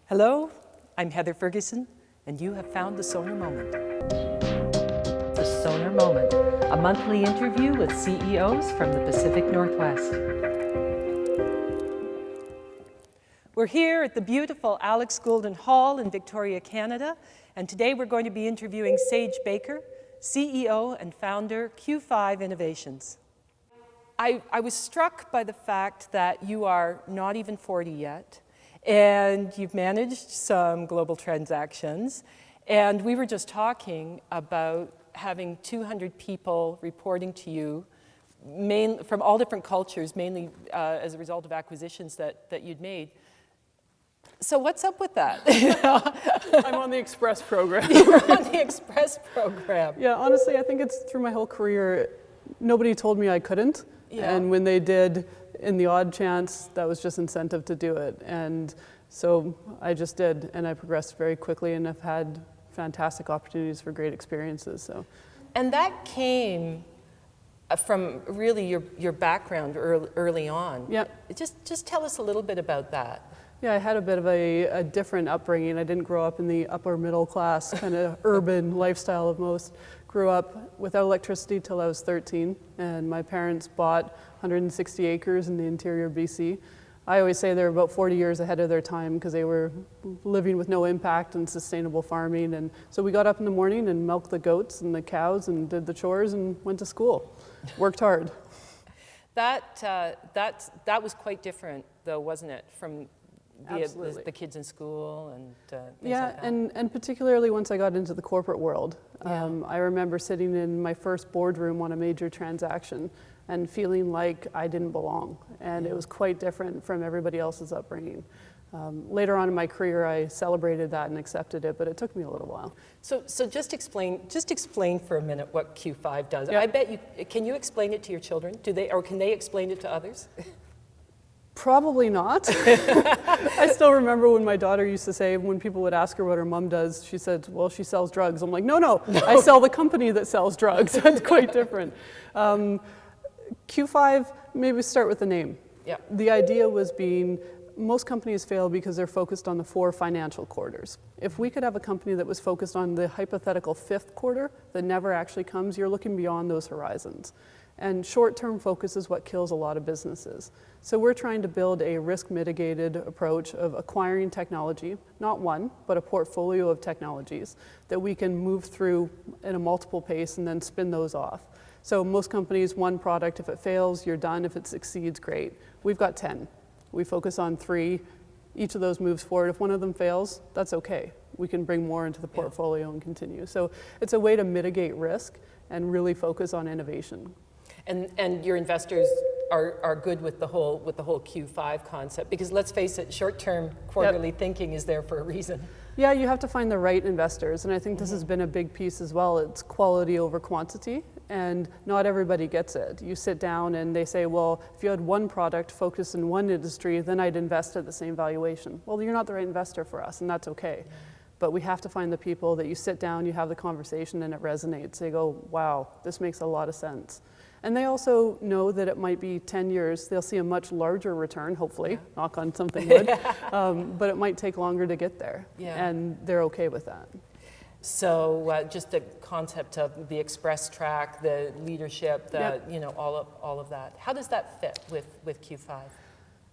Hello, I'm Heather Ferguson, and you have found the Sonar Moment. The Sonar Moment, a monthly interview with CEOs from the Pacific Northwest. We're here at the beautiful Alex Goulden Hall in Victoria, Canada, and today we're going to be interviewing Sage Baker, CEO and founder, Q5 Innovations. I was struck by the fact that you are not even 40 yet, and you've managed some global transactions, and we were just talking about having 200 people reporting to you from all different cultures, mainly as a result of acquisitions that you'd made. So what's up with that? I'm on the Express program. You're on the Express program. Yeah, honestly, I think it's through my whole career, nobody told me I couldn't. Yeah. And when they did, in the odd chance, that was just incentive to do it. And so I just did, and I progressed very quickly, and I've had fantastic opportunities for great experiences. So. And that came from really your background early on. Yeah. Just tell us a little bit about that. Yeah, I had a bit of a different upbringing. I didn't grow up in the upper middle class kind of urban lifestyle of most. Grew up without electricity till I was 13, and my parents bought 160 acres in the interior BC. I always say they're about 40 years ahead of their time because they were living with no impact and sustainable farming. And so we got up in the morning and milked the goats and the cows and did the chores and went to school. Worked hard. That was quite different, though, wasn't it, from the kids in school and things like that? and particularly once I got into the corporate world. Yeah. I remember sitting in my first boardroom on a major transaction and feeling like I didn't belong. And it was quite different from everybody else's upbringing. Later on in my career, I celebrated that and accepted it, but it took me a little while. So just explain for a minute what Q5 does. Yeah. I bet can you explain it to your children? Can they explain it to others? Probably not. I still remember when my daughter used to say, when people would ask her what her mom does, she said, well, she sells drugs. I'm like, no, I sell the company that sells drugs. That's quite different. Q5, maybe start with the name. Yeah. The idea was most companies fail because they're focused on the 4 financial quarters. If we could have a company that was focused on the hypothetical 5th quarter that never actually comes, you're looking beyond those horizons. And short-term focus is what kills a lot of businesses. So we're trying to build a risk-mitigated approach of acquiring technology, not one, but a portfolio of technologies that we can move through at a multiple pace and then spin those off. So most companies, 1 product, if it fails, you're done. If it succeeds, great. We've got 10. We focus on 3. Each of those moves forward. If one of them fails, that's okay. We can bring more into the portfolio and continue. So it's a way to mitigate risk and really focus on innovation. And your investors are good with the whole Q5 concept, because let's face it, short-term quarterly thinking is there for a reason. Yeah, you have to find the right investors, and I think this has been a big piece as well. It's quality over quantity, and not everybody gets it. You sit down and they say, well, if you had one product focused in one industry, then I'd invest at the same valuation. Well, you're not the right investor for us, and that's okay. But we have to find the people that you sit down, you have the conversation, and it resonates. They go, wow, this makes a lot of sense. And they also know that it might be 10 years, they'll see a much larger return, hopefully, knock on something wood, but it might take longer to get there, and they're okay with that. So just the concept of the express track, the leadership, all of that. How does that fit with Q5?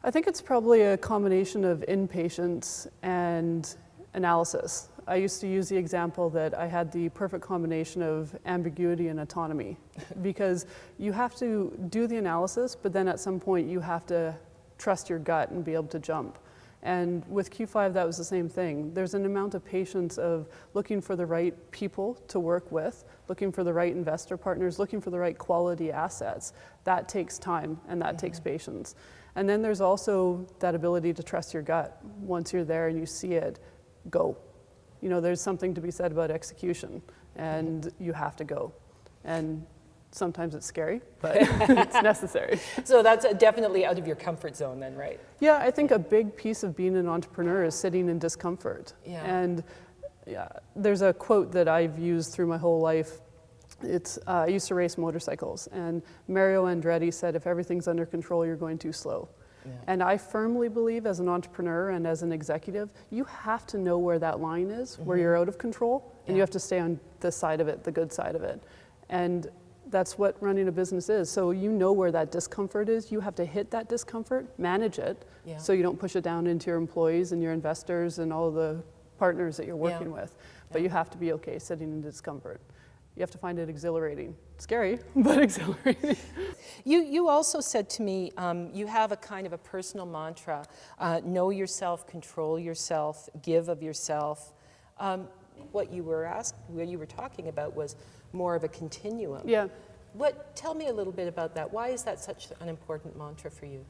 I think it's probably a combination of impatience and analysis. I used to use the example that I had the perfect combination of ambiguity and autonomy, because you have to do the analysis, but then at some point you have to trust your gut and be able to jump. And with Q5, that was the same thing. There's an amount of patience of looking for the right people to work with, looking for the right investor partners, looking for the right quality assets. That takes time, and that takes patience. And then there's also that ability to trust your gut. Once you're there and you see it, go. You know, there's something to be said about execution, and you have to go. And sometimes it's scary, but it's necessary. So that's definitely out of your comfort zone then, right? Yeah, I think a big piece of being an entrepreneur is sitting in discomfort. Yeah. And there's a quote that I've used through my whole life. I used to race motorcycles, and Mario Andretti said, if everything's under control, you're going too slow. Yeah. And I firmly believe as an entrepreneur and as an executive, you have to know where that line is, where you're out of control, and you have to stay on this side of it, the good side of it. And that's what running a business is. So you know where that discomfort is. You have to hit that discomfort, manage it, so you don't push it down into your employees and your investors and all the partners that you're working with. But you have to be okay sitting in discomfort. You have to find it exhilarating. Scary, but exhilarating. You also said to me, you have a kind of a personal mantra, know yourself, control yourself, give of yourself. What you were talking about was more of a continuum. Yeah. Tell me a little bit about that. Why is that such an important mantra for you?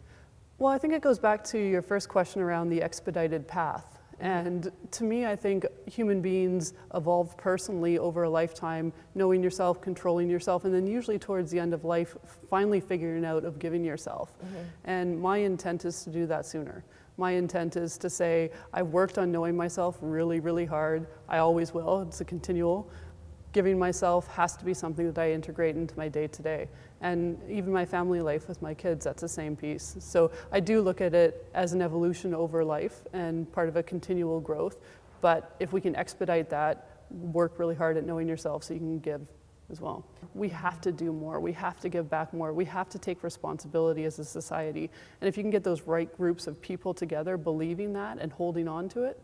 Well, I think it goes back to your first question around the expedited path. And to me, I think human beings evolve personally over a lifetime, knowing yourself, controlling yourself, and then usually towards the end of life, finally figuring out of giving yourself. And my intent is to do that sooner. My intent is to say, I've worked on knowing myself really, really hard. I always will. It's a continual. Giving myself has to be something that I integrate into my day-to-day. And even my family life with my kids, that's the same piece. So I do look at it as an evolution over life and part of a continual growth. But if we can expedite that, work really hard at knowing yourself so you can give as well. We have to do more. We have to give back more. We have to take responsibility as a society. And if you can get those right groups of people together believing that and holding on to it,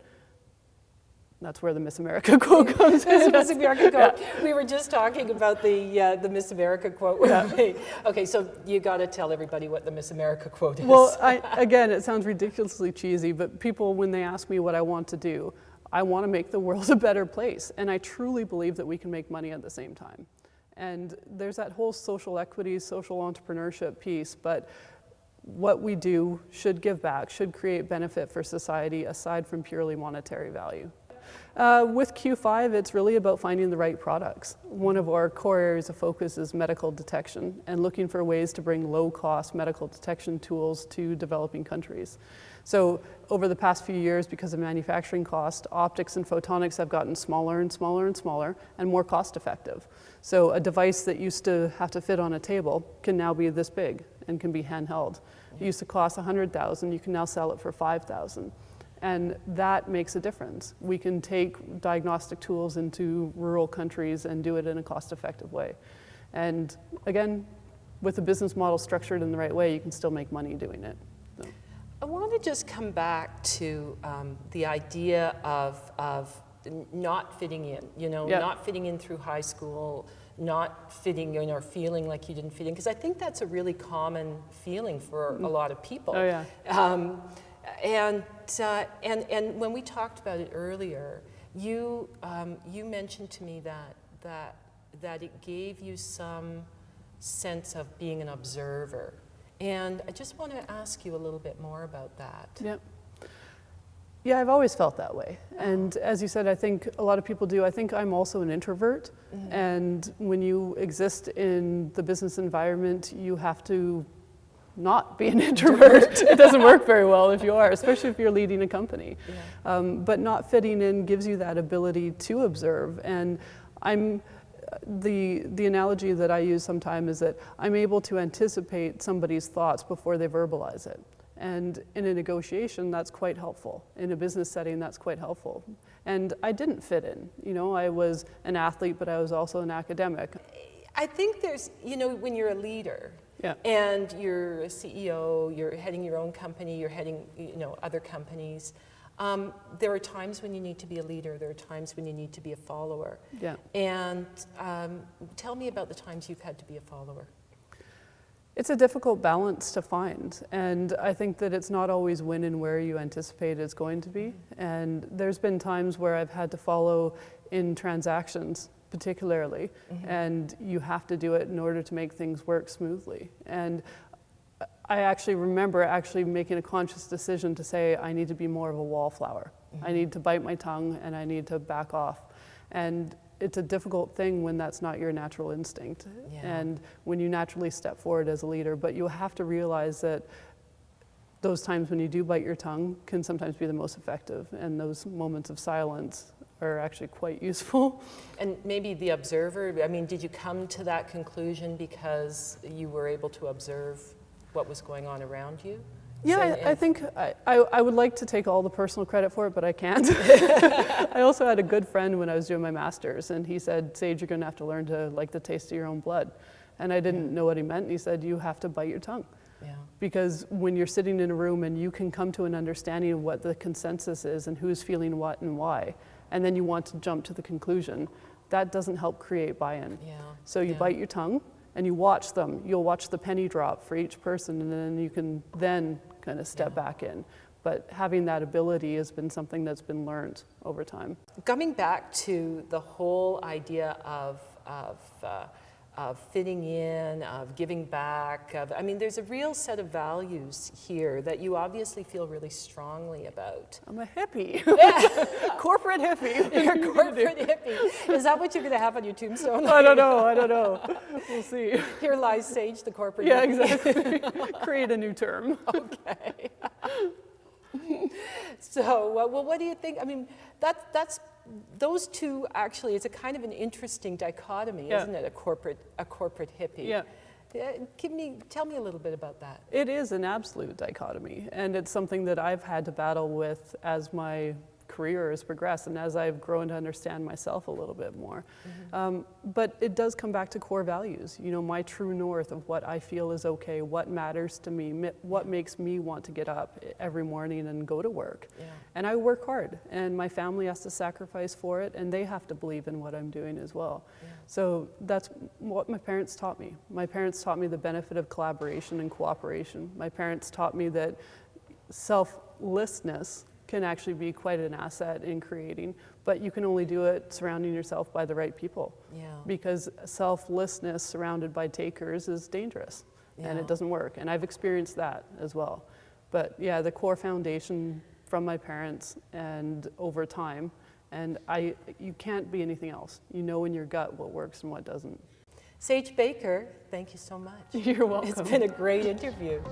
that's where the Miss America quote comes in. The Miss America quote. We were just talking about the Miss America quote. Okay, so you got to tell everybody what the Miss America quote is. Well, again, it sounds ridiculously cheesy, but people, when they ask me what I want to do, I want to make the world a better place. And I truly believe that we can make money at the same time. And there's that whole social equity, social entrepreneurship piece, but what we do should give back, should create benefit for society aside from purely monetary value. With Q5, it's really about finding the right products. One of our core areas of focus is medical detection and looking for ways to bring low-cost medical detection tools to developing countries. So over the past few years, because of manufacturing cost, optics and photonics have gotten smaller and smaller and smaller and more cost-effective. So a device that used to have to fit on a table can now be this big and can be handheld. It used to cost $100,000, you can now sell it for $5,000. And that makes a difference. We can take diagnostic tools into rural countries and do it in a cost-effective way. And again, with the business model structured in the right way, you can still make money doing it. So. I want to just come back to the idea of not fitting in, not fitting in through high school, not fitting in or feeling like you didn't fit in, because I think that's a really common feeling for a lot of people. Oh, yeah. And when we talked about it earlier, you mentioned to me that it gave you some sense of being an observer, and I just want to ask you a little bit more about that. Yep. Yeah, I've always felt that way, and as you said, I think a lot of people do. I think I'm also an introvert, and when you exist in the business environment, you have to not be an introvert. It doesn't work very well if you are, especially if you're leading a company. Yeah. But not fitting in gives you that ability to observe. And the analogy that I use sometimes is that I'm able to anticipate somebody's thoughts before they verbalize it. And in a negotiation, that's quite helpful. In a business setting, that's quite helpful. And I didn't fit in. I was an athlete, but I was also an academic. I think there's, when you're a leader, and you're a CEO, you're heading your own company, you're heading, other companies. There are times when you need to be a leader. There are times when you need to be a follower. Yeah. And tell me about the times you've had to be a follower. It's a difficult balance to find, and I think that it's not always when and where you anticipate it's going to be. And there's been times where I've had to follow in transactions, particularly, and you have to do it in order to make things work smoothly. And I actually remember making a conscious decision to say, I need to be more of a wallflower. I need to bite my tongue and I need to back off. And it's a difficult thing when that's not your natural instinct, and when you naturally step forward as a leader, but you have to realize that those times when you do bite your tongue can sometimes be the most effective, and those moments of silence are actually quite useful. And maybe the observer, did you come to that conclusion because you were able to observe what was going on around you? Yeah, saying I think I would like to take all the personal credit for it, but I can't. I also had a good friend when I was doing my master's, and he said, Sage, you're going to have to learn to like the taste of your own blood. And I didn't know what he meant. And he said, you have to bite your tongue. Yeah. Because when you're sitting in a room and you can come to an understanding of what the consensus is and who's feeling what and why, and then you want to jump to the conclusion, that doesn't help create buy-in. Yeah. So you bite your tongue and you watch them. You'll watch the penny drop for each person, and then you can then kind of step back in. But having that ability has been something that's been learned over time. Coming back to the whole idea of fitting in, of giving back, I mean, there's a real set of values here that you obviously feel really strongly about. I'm a hippie. Corporate hippie. You're a corporate hippie. Is that what you're going to have on your tombstone? I don't know. We'll see. Here lies Sage, the corporate Yeah, hippie. exactly. Create a new term. Okay. So, well, what do you think? I mean, that's those two actually. It's a kind of an interesting dichotomy, isn't it? A corporate hippie. Yeah. Tell me a little bit about that. It is an absolute dichotomy, and it's something that I've had to battle with as my career has progressed and as I've grown to understand myself a little bit more. But it does come back to core values, you know, my true north of what I feel is okay, what matters to me, what makes me want to get up every morning and go to work. Yeah. And I work hard, and my family has to sacrifice for it, and they have to believe in what I'm doing as well. Yeah. So that's what my parents taught me. My parents taught me the benefit of collaboration and cooperation. My parents taught me that selflessness can actually be quite an asset in creating, but you can only do it surrounding yourself by the right people. Yeah. Because selflessness surrounded by takers is dangerous, and it doesn't work. And I've experienced that as well. But yeah, the core foundation from my parents and over time, and you can't be anything else. You know in your gut what works and what doesn't. Sage Baker, thank you so much. You're welcome. It's been a great interview.